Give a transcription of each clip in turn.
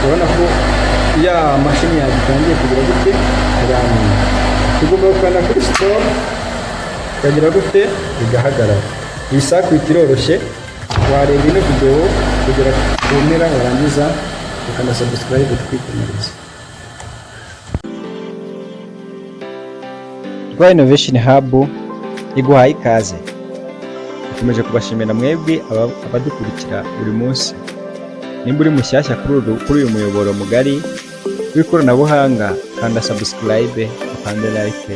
urabona ko ya mashini yawe itangiye kugira gute kuramira. Tugomba gukanda kuri stop kagira gute bigahagarara. Iyi circuit iroroshye, wareba ino video kugera ku mpera warangiza ukanda subscribe twikomereza. RWA Innovation Hub iguhaye ikaze. Dukomeje kubashimira mwebwe abadukurikira buri munsi. Nimba uri mushyashya kuri uyu muyoboro mugari w'ikoranabuhanga, kanda subscribe, ukande like,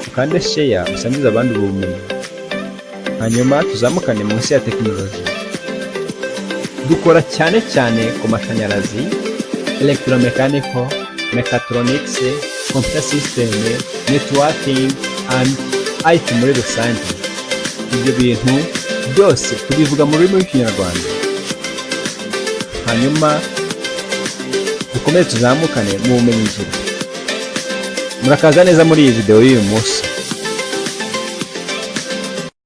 ukande share, usangize abandi ubumenyi. Hanyuma tuzamukane munsi ya tekinoloji. Dukora cyane cyane ku mashanyarazi, electromechanical, mechatronics, computer system, networking and IT muri rusange. Ibyo bintu byose tubivuga mu rurimi rw'Ikinyarwanda. Hanyuma dukomeze tuzamukane mu bumenyi ngiro. Murakaza neza muri iyi video y'uyu munsi.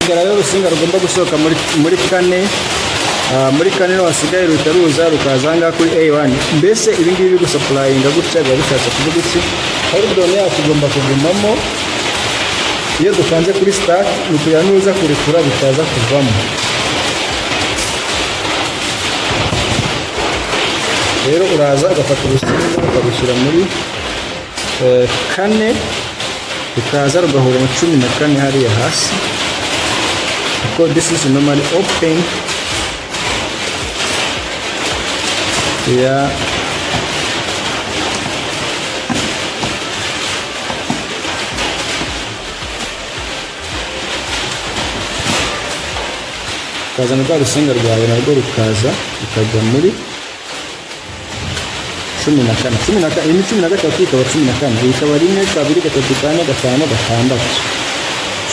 Rero urusinga rugomba gusohoka muri kane. Muri kane no wasigaye rutaruza rukazanga kuri A1. Mbese ibi ngibi gusupplyinga gutya biba bishatse kuvuga iki? Drone yacu igomba kugumamo. Iyo dukanze kuri start nukuya nuza kurekura bitaza kuvamo. Rero uraza ugafata urusinga ukabushyira muri kane, ukaza rugahura mu 14 hariya hasi. Because this is normally open. Yeah. Kaza na rusinga rwawe narwo rukaza ukajya muri 14. Iyi ni 13 ikaba 14. Iyi ikaba 1 2 3 4 5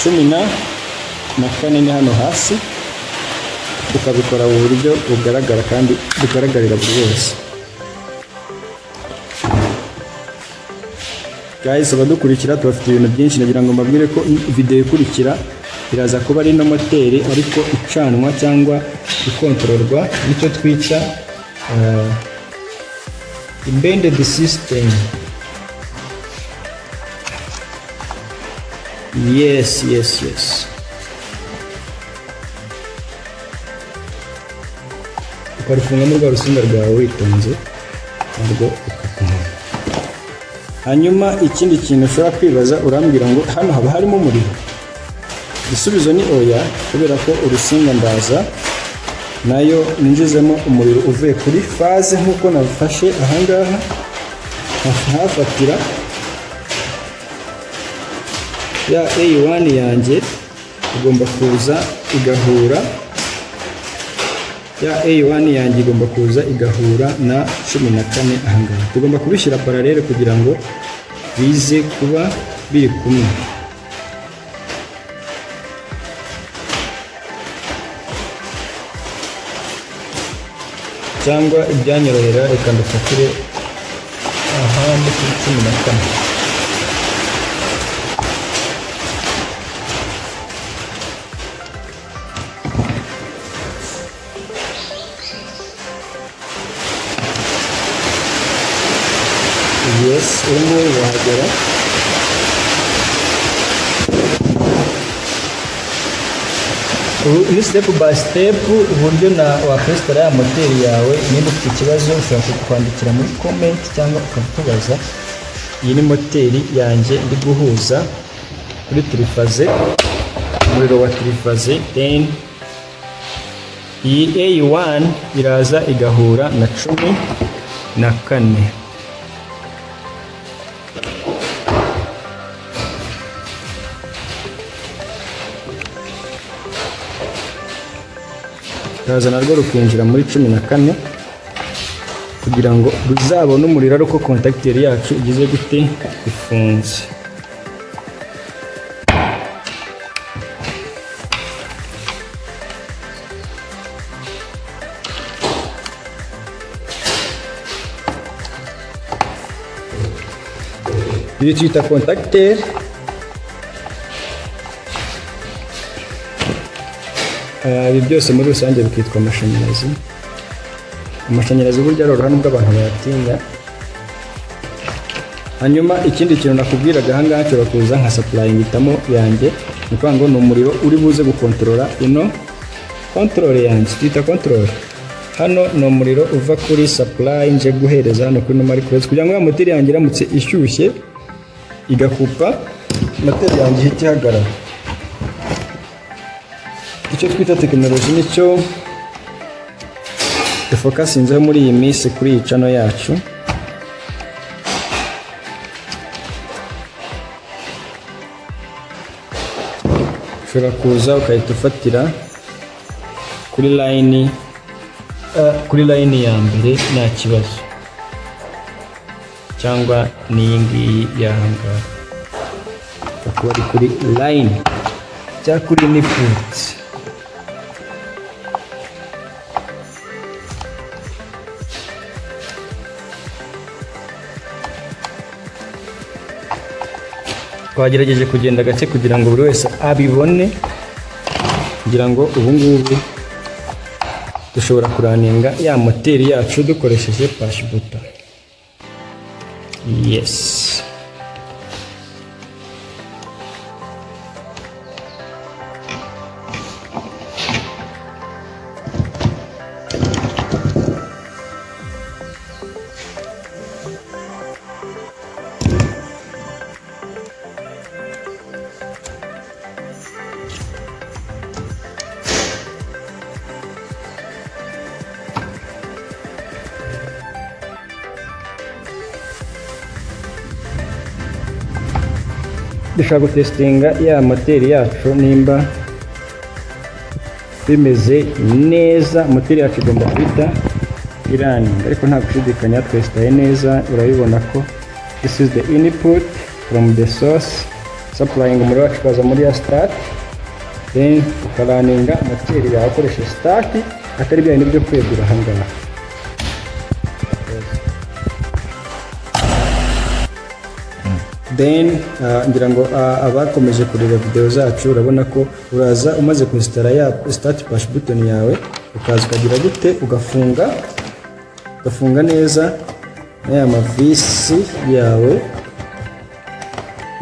6 14 ni hano hasi. Ukabikora mu buryo bugaragara kandi bugaragarira buri wese. Guys, abadukurikira tubafite ibintu byinshi, nagira ngo mbabwire ko video ikurikira iraza kuba ari no moteri ariko icanwa cyangwa ikontororwa nicyo twita embedded system. Yes. Ukarifunga muri rwa rusinga rwawe witonze narwo ukakuma. Hanyuma ikindi kintu ushobora kwibaza, urambwira ngo hano haba harimo umuriro. Igisubizo ni oya, kubera ko urusinga ndaza nayo ninjizemo umuriro uvuye kuri phase nkuko nabifashe ahangaha hafatira ya A1 yanjye igomba kuza igahura. Ya A1 yanjye igomba kuza igahura na 14 ahangaha. Tugomba kubishyira parallel kugira ngo bize kuba biri kumwe. Cyangwa ibyanyorohera reka ndafatire ahandi kuri 14. Yes, urimo wahagera. Ni step by step uburyo na wakwesitara ya moteri yawe. Niba ufite ikibazo ushobora kwandikira muri comment cyangwa ukatubaza. Iyi ni moteri yanjye ndi guhuza kuri triphase, umuriro wa triphase. Then iyi A1 iraza igahura na 14. Kaza narwo rukinjira muri 14 kugira ngo ruzabone umuriro ariko contacteur yacu igize gute ifunze. Iyi twita contacteur. Ibi byose muri rusange bikitwa amashanyarazi. amashanyarazi burya aroroha nubwo abantu bayatinya. Hanyuma ikindi kintu nakubwiraga aha ngaha nshobora kuza nka supplying itamo yanjye, ni ukuvuga ngo ni umuriro uri buze gukontorora ino controle yanjye, twita controle. Hano ni umuriro uva kuri supply nje guhereza hano kuri normal close, kugira ngo ya moteri yanjye iramutse ishyushye igakupa, moteri yanjye ihita ihagarara. Icyo twita tekinoloji nicyo dufokasinzeho muri iyi minsi kuri iyi channel yacu. Ushobora kuza ukahita ufatira kuri line ya mbere nta kibazo, cyangwa n'iyi ngiyi yahanga kuba ari kuri line cyangwa kuri input. Twagerageje kugenda gake kugira ngo buri wese abibone, kugira ngo ubu ngubu dushobora kuraninga ya moteri yacu dukoresheje push button. Yes. Dushaka gutestinga ya moteri yacu nimba bimeze neza. Moteri yacu igomba guhita iraninga, ariko nta gushidikanya twestaye neza. Urabibona ko this is the input from the source supplying umuriro wacu ukaza muri ya start, then ukaraninga moteri yawe ukoresha start, atari bya bindi byo kwegura aha ngaha. Then ngira ngo abakomeje kureba video zacu urabona ko uraza umaze kuinstalla ya start push button yawe, ukaza ukagira gute ugafunga neza n'aya mavisi yawe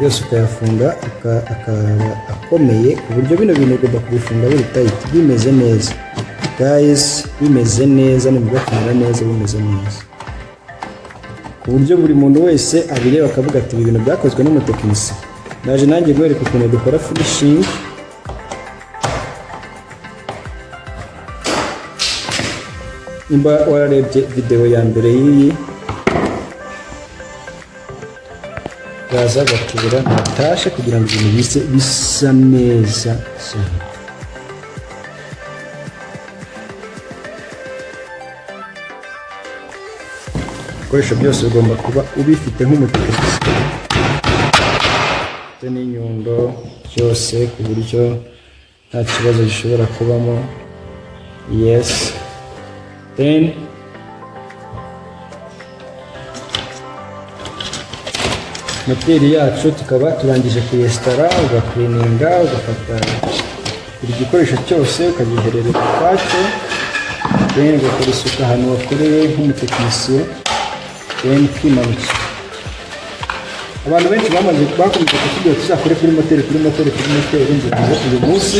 yose, ukayafunga akaba akomeye ku buryo bino bintu ugomba kubifunga biri tight, bimeze neza guys, bimeze neza, nimugafunga neza bimeze neza, ku buryo buri muntu wese abireba akavuga ati ibi bintu byakozwe n'umutekinisi. Naje nanjye guhereka ukuntu dukora finishing. Nimba wararebye video ya mbere y'iyi, baza batubura natashe kugira ngo ibintu bisa neza cyane. Ibikoresho byose ugomba kuba ubifite nk'umutekinisi, n'inyundo byose ku buryo nta kibazo gishobora kubamo. Yes. Then moteri yacu tukaba turangije kuyestara, ugaklininga, ugafata buri gikoresho cyose ukagiherera ukwacyo, then ugakora isuku ahantu wakoreye nk'umutekinisiye, then ukimanukira. Abantu benshi bakomeje kutubwira tuzakore kuri moteri. Ngira ngo uyu munsi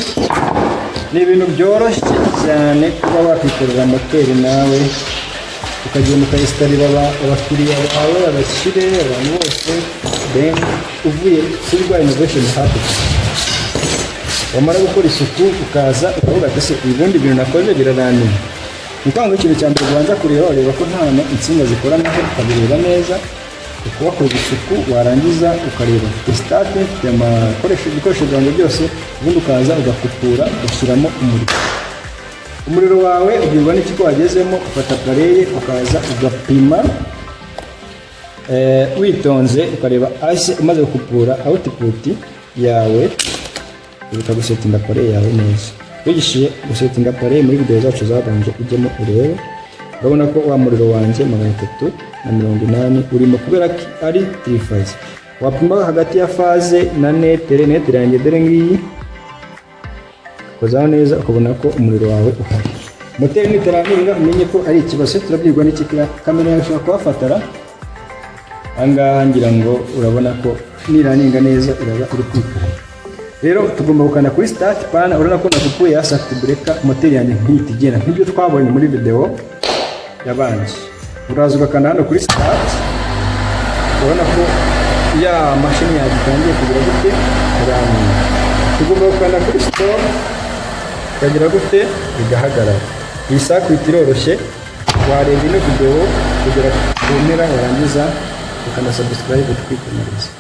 ni ibintu byoroshye cyane kuba wakwikorera moteri nawe, ukagenda ukayesitarira abakiriya bawe, abakire, abantu bose, then uvuye kuri RWA INNOVATION HUB. Wamara gukora isuku ukaza ukavuga ati se ubundi bintu nakoze birarangiye. Ukanga ikintu cya mbere ubanza kureba, ureba ko nta insinga zikoranaho, ukabireba neza, ukubakora isuku, warangiza ukareba start y'ibikoresho byanjye byose, ubundi ukaza ugakupura ugashyiramo umuriro wawe. Ubwirwa n'iki wagezemo, ufata pareye ukaza ugapima witonze, ukareba umaze gukupura output yawe, ukagusetinga pareye yawe neza. Wigishiye gusetinga pareye muri video zacu zabanje ujyemo urebe, urabona ko wa muriro wanjye 380 urimo, kubera ko ari 3 phase. Wapima hagati ya phase na netere yanjye dore ngiyi, kozaho neza ukabona ko umuriro wawe uhari. moteri nitaraninga umenye ko ari ikibazo, turabyirwa n'iki kamera yawe ishobora kuhafatara. Ahangaha ngira ngo urabona ko niraninga neza iraba iri kwikora. Rero tugomba gukanda kuri start pana, urabona ko nakupuye ya circuit breaker moteri yanjye nkihita igenda nk'ibyo twabonye muri video yabanje. Uraza ugakanda hano kuri start, urabona ko ya mashini yawe itangiye kugira gute iraninga. Tugomba gukanda kuri stop, kagira gute igahagarara. Iyi circuit iroroshye, wareba ino video kugera ku mpera warangiza ukanda subscribe twikomereza.